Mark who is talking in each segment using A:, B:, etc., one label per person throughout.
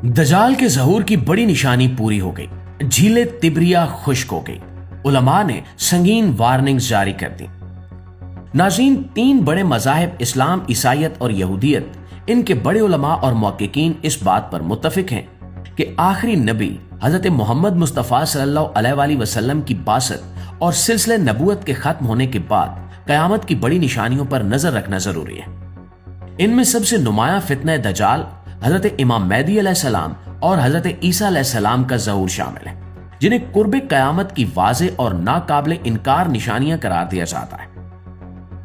A: दजाल के ज़हूर की बड़ी निशानी पूरी हो गई। झीले तिब्रिया खुश्क हो गई। उलमा ने संगीन वार्निंग्स जारी कर दी। नाज़रीन, तीन बड़े मज़ाहिब इस्लाम, ईसाईयत और यहूदियत, इनके बड़े उलमा और मुहक्किकीन इस बात पर मुत्तफिक हैं कि आखिरी नबी हजरत मोहम्मद मुस्तफ़ा सल्लल्लाहु अलैहि वसल्लम की बासत और सिलसिले नबूवत के खत्म होने के बाद क़यामत की बड़ी निशानियों पर नजर रखना जरूरी है। इनमें सबसे नुमाया फितना दजाल, हजरत इमाम मेहदी अलैहिस्सलाम और हजरत ईसा अलैहिस्सलाम का ज़हूर शामिल है, जिन्हें कुर्बे क़यामत की वाज़ेह और नाकाबिले इनकार निशानियां करार दिया जाता है।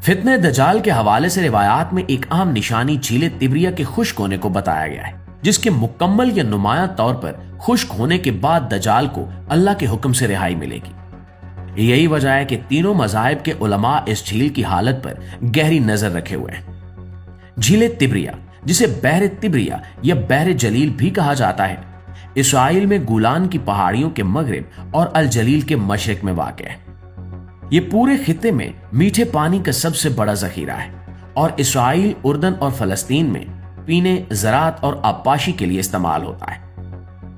A: फितने दजाल के हवाले से रिवायात में एक अहम निशानी झीले तिब्रिया के खुश्क होने को बताया गया है, जिसके मुकम्मल या नुमाया तौर पर खुश्क होने के बाद दजाल को अल्लाह के हुक्म से रिहाई मिलेगी। यही वजह है कि तीनों मज़ाहिब के उलमा इस झील की हालत पर गहरी नजर रखे हुए हैं। झीले तिब्रिया, जिसे बहर तिब्रिया या बहर जलील भी कहा जाता है, इसराइल में गुलान की पहाड़ियों के मगरिब और अल जलील के मशरिक में वाक़ है। ये पूरे खित्ते में मीठे पानी का सबसे बड़ा जखीरा है और इसराइल, उर्दन और फलस्तीन में पीने, ज़राअत और आबपाशी के लिए इस्तेमाल होता है।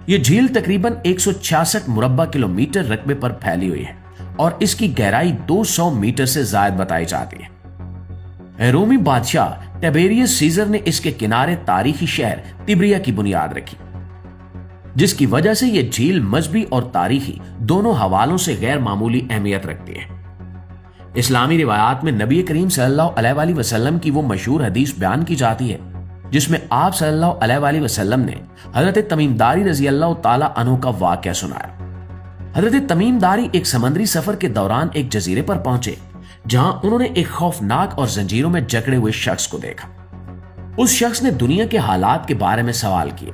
A: ये झील तकरीबन 166 मुरब्बा किलोमीटर रकबे पर फैली हुई है और इसकी गहराई 200 मीटर से ज्यादा बताई जाती है। रोमी बादशाह टिबेरियस सीजर ने इसके किनारे तारीखी शहर तिब्रिया की बुनियाद रखी, जिसकी वजह से यह झील मजहबी और तारीखी दोनों हवालों से गैर मामूली अहमियत रखती है। इस्लामी रिवायात में नबी करीम सल्लल्लाहु अलैहि वसल्लम की वो मशहूर हदीस बयान की जाती है जिसमें आप सल्लल्लाहु अलैहि वसल्लम ने हजरत तमीमदारी रजी अल्लाह ताला अन्हु का वाक़या सुनाया। हजरत तमीमदारी एक समंदरी सफर के दौरान एक जजीरे पर पहुंचे, जहां उन्होंने एक खौफनाक और जंजीरों में जकड़े हुए शख्स को देखा। उस शख्स ने दुनिया के हालात के बारे में सवाल किए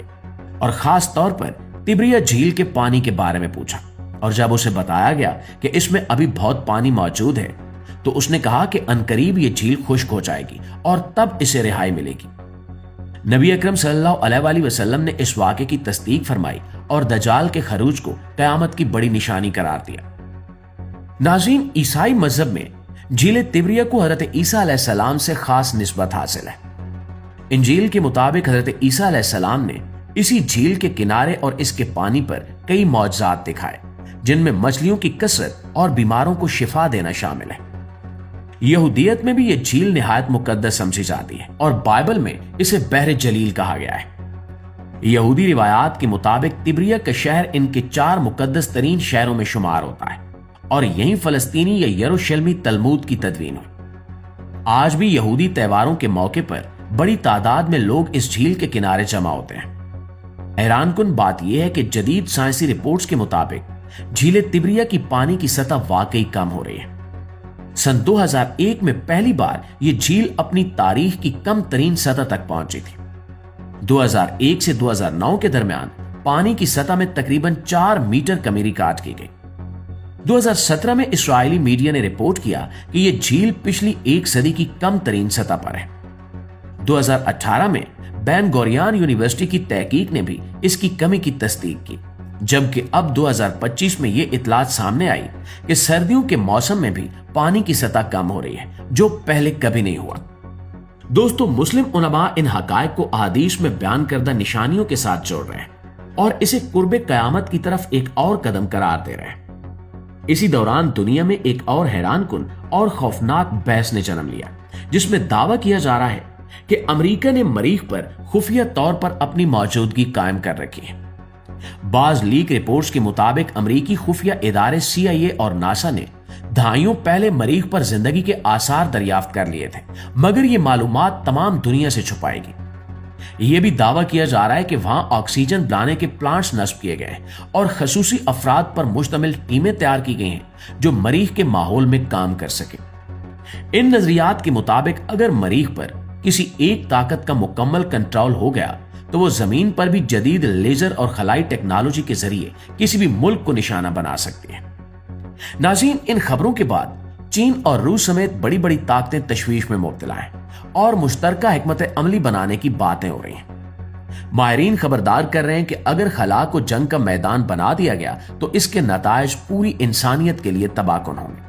A: और खास तौर पर तिब्रिया झील के पानी के बारे में पूछा, और जब उसे बताया गया कि इसमें अभी बहुत पानी मौजूद है तो उसने कहा कि अनकरीब ये झील खुश्क हो जाएगी और तब इसे रिहाई मिलेगी। नबी अकरम सल्लल्लाहु अलैहि वसल्लम ने इस वाक़े की तस्दीक फरमाई और दजाल के खरूज को क़यामत की बड़ी निशानी करार दिया। नाज़रीन, ईसाई मजहब में झीले तिब्रिया को हजरत ईसा अलैहिस्सलाम से खास निस्बत हासिल है। इंजील के मुताबिक हजरत ईसा अलैहिस्सलाम ने इसी झील के किनारे और इसके पानी पर कई मौजज़ात दिखाए, जिनमें मछलियों की कसरत और बीमारों को शिफा देना शामिल है। यहूदियत में भी यह झील निहायत मुकद्दस समझी जाती है और बाइबल में इसे बहर जलील कहा गया है। यहूदी रिवायात के मुताबिक तिब्रिया का शहर इनके 4 मुकद्दस तरीन शहरों में शुमार होता है और यहीं फलस्तीनी या यरूशलेमी तलमूद की तदवीन हुई। आज भी यहूदी त्योहारों के मौके पर बड़ी तादाद में लोग इस झील के किनारे जमा होते हैं। हैरानकुन बात यह है कि जदीद साइंसी रिपोर्ट्स के मुताबिक झीले तिब्रिया की पानी की सतह वाकई कम हो रही है। सन 2001 में पहली बार यह झील अपनी तारीख की कम तरीन सतह तक पहुंची थी। 2001 से 2009 के दरमियान पानी की सतह में तकरीबन 4 मीटर कमी रिकॉर्ड की गई। 2017 में इस्राएली मीडिया ने रिपोर्ट किया कि यह झील पिछली एक सदी की कम तरीन सतह पर है। 2018 में बेन गोरियन यूनिवर्सिटी की तहकीक ने भी इसकी कमी की तस्दीक की, जबकि अब 2025 में यह इतलात सामने आई कि सर्दियों के मौसम में भी पानी की सतह कम हो रही है, जो पहले कभी नहीं हुआ। दोस्तों, मुस्लिम उलमा इन हकायक को अहादीस में बयान करदा निशानियों के साथ जोड़ रहे हैं और इसे कुर्बे क़यामत की तरफ एक और कदम करार दे रहे हैं। इसी दौरान दुनिया में एक और हैरानकुन और खौफनाक बहस ने जन्म लिया, जिसमें दावा किया जा रहा है कि अमेरिका ने मरीख पर खुफिया तौर पर अपनी मौजूदगी कायम कर रखी है। बाज लीक रिपोर्ट्स के मुताबिक अमेरिकी खुफिया इदारे CIA और नासा ने दहाइयों पहले मरीख पर जिंदगी के आसार दरियाफ्त कर लिए थे, मगर ये मालूमात तमाम दुनिया से छुपाएगी। यह भी दावा किया जा रहा है कि वहां ऑक्सीजन बनाने के प्लांट्स नस्ब किए गए और खसूसी अफराद पर मुश्तमिल टीमें तैयार की गई हैं जो मरीख के माहौल में काम कर सके। इन नजरियात के मुताबिक अगर मरीख पर किसी एक ताकत का मुकम्मल कंट्रोल हो गया तो वो जमीन पर भी जदीद लेजर और खलाई टेक्नोलॉजी के जरिए किसी भी मुल्क को निशाना बना सकती है। नाज़रीन, इन खबरों के बाद चीन और रूस समेत बड़ी बड़ी ताकतें तशवीश में मुब्तला हैं और मुश्तरका हिकमत अमली बनाने की बातें हो रही हैं। माहिरीन खबरदार कर रहे हैं कि अगर खला को जंग का मैदान बना दिया गया तो इसके नताइज पूरी इंसानियत के लिए तबाहकुन होंगे।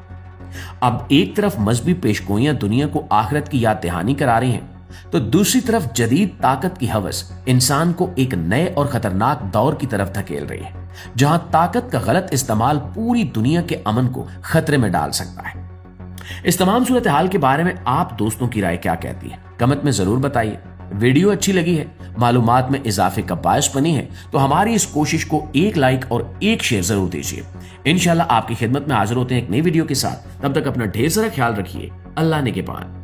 A: अब एक तरफ मजहबी पेशगोइयां दुनिया को आखिरत की याद दहानी करा रही हैं تو دوسری طرف جدید طاقت کی ہوس انسان کو ایک نئے اور خطرناک دور کی طرف دھکیل رہی ہے، جہاں طاقت کا غلط استعمال پوری دنیا کے امن کو خطرے میں ڈال سکتا ہے۔ اس تمام صورتحال کے بارے میں آپ دوستوں کی رائے کیا کہتی ہے؟ کمنٹ میں ضرور بتائیے۔ ویڈیو اچھی لگی ہے، معلومات میں اضافے کا باعث بنی ہے، تو ہماری اس کوشش کو ایک لائک اور ایک شیئر ضرور دیجیے۔ انشاءاللہ آپ کی خدمت میں حاضر ہوتے ہیں ایک نئی ویڈیو کے ساتھ۔ تب تک اپنا ڈھیر سارا خیال رکھیے۔ اللہ نگہبان۔